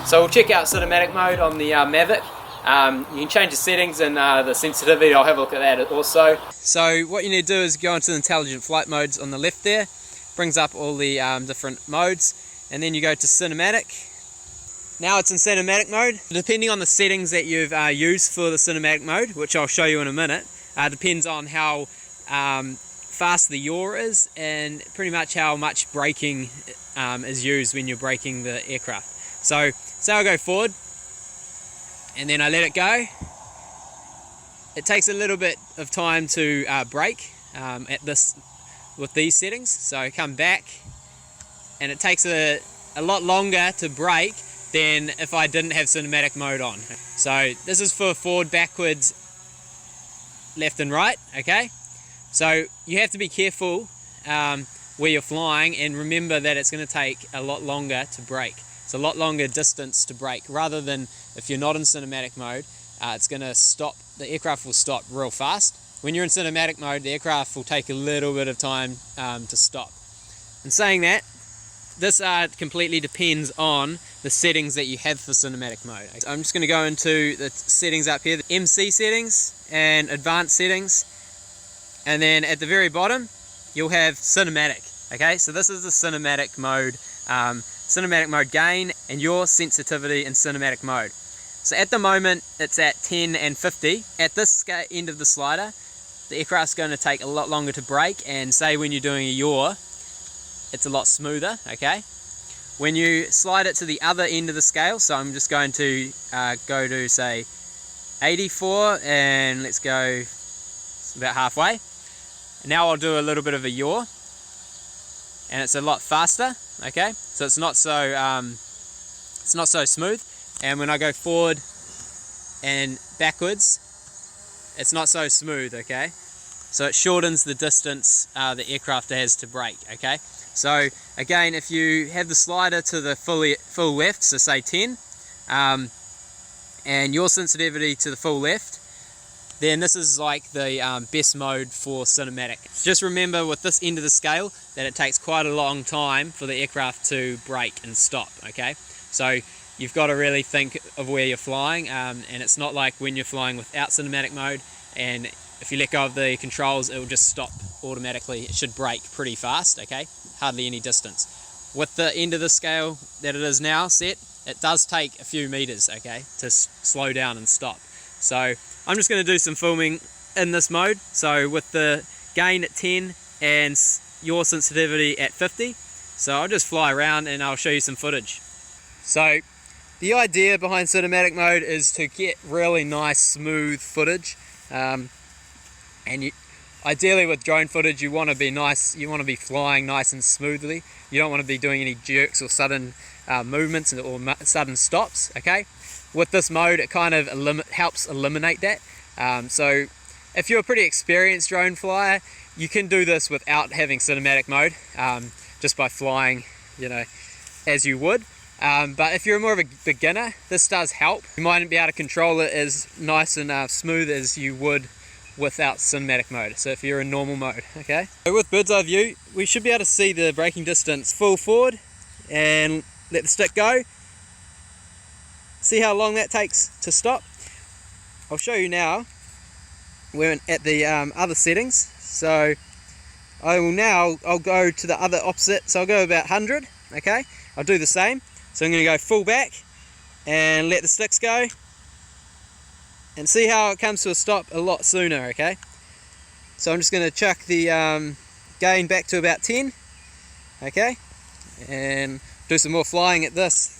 So we'll check out cinematic mode on the Mavic. You can change the settings and the sensitivity. I'll have a look at that also. So what you need to do is go into the intelligent flight modes on the left there. Brings up all the different modes, and then you go to cinematic. Now it's in cinematic mode. Depending on the settings that you've used for the cinematic mode, which I'll show you in a minute, depends on how fast the yaw is and pretty much how much braking is used when you're braking the aircraft. So say I go forward and then I let it go. It takes a little bit of time to brake with these settings. So I come back and it takes a lot longer to brake than if I didn't have cinematic mode on. So this is for forward, backwards, left and right, okay? So you have to be careful where you're flying, and remember that it's going to take a lot longer to brake. It's a lot longer distance to brake, rather than if you're not in cinematic mode, it's going to stop, the aircraft will stop real fast. When you're in cinematic mode, the aircraft will take a little bit of time to stop. And saying that, this completely depends on the settings that you have for cinematic mode. I'm just going to go into the settings up here, the MC settings and advanced settings, and then at the very bottom you'll have cinematic. Okay, so this is the cinematic mode gain and your sensitivity in cinematic mode. So at the moment it's at 10 and 50. At this end of the slider, the aircraft's going to take a lot longer to brake, and say when you're doing a yaw, it's a lot smoother, okay? When you slide it to the other end of the scale, so I'm just going to go to say 84, and let's go about halfway. Now I'll do a little bit of a yaw, and it's a lot faster, okay? So it's not so smooth. And when I go forward and backwards, it's not so smooth, okay? So it shortens the distance the aircraft has to brake, okay? So again, if you have the slider to the full left, so say 10, and your sensitivity to the full left, then this is like the best mode for cinematic. Just remember with this end of the scale that it takes quite a long time for the aircraft to brake and stop, okay? So you've got to really think of where you're flying, and it's not like when you're flying without cinematic mode, and if you let go of the controls, it will just stop automatically. It should brake pretty fast, okay? Hardly any distance. With the end of the scale that it is now set, it does take a few meters, okay, to slow down and stop. So I'm just going to do some filming in this mode. So with the gain at 10 and your sensitivity at 50. So I'll just fly around and I'll show you some footage. So the idea behind cinematic mode is to get really nice smooth footage. Ideally with drone footage, you want to be nice, you want to be flying nice and smoothly. You don't want to be doing any jerks or sudden movements or sudden stops, okay? With this mode, it kind of helps eliminate that. So if you're a pretty experienced drone flyer, you can do this without having cinematic mode, just by flying, you know, as you would. But if you're more of a beginner, this does help. You might be able to control it as nice and smooth as you would without cinematic mode. So if you're in normal mode, okay? So with bird's eye view, we should be able to see the braking distance full forward and let the stick go. See how long that takes to stop? I'll show you now. We're at the other settings. So I'll go to the other opposite. So I'll go about 100, okay? I'll do the same. So I'm going to go full back and let the sticks go. And see how it comes to a stop a lot sooner, okay? So I'm just going to chuck the gain back to about 10, okay? And do some more flying at this.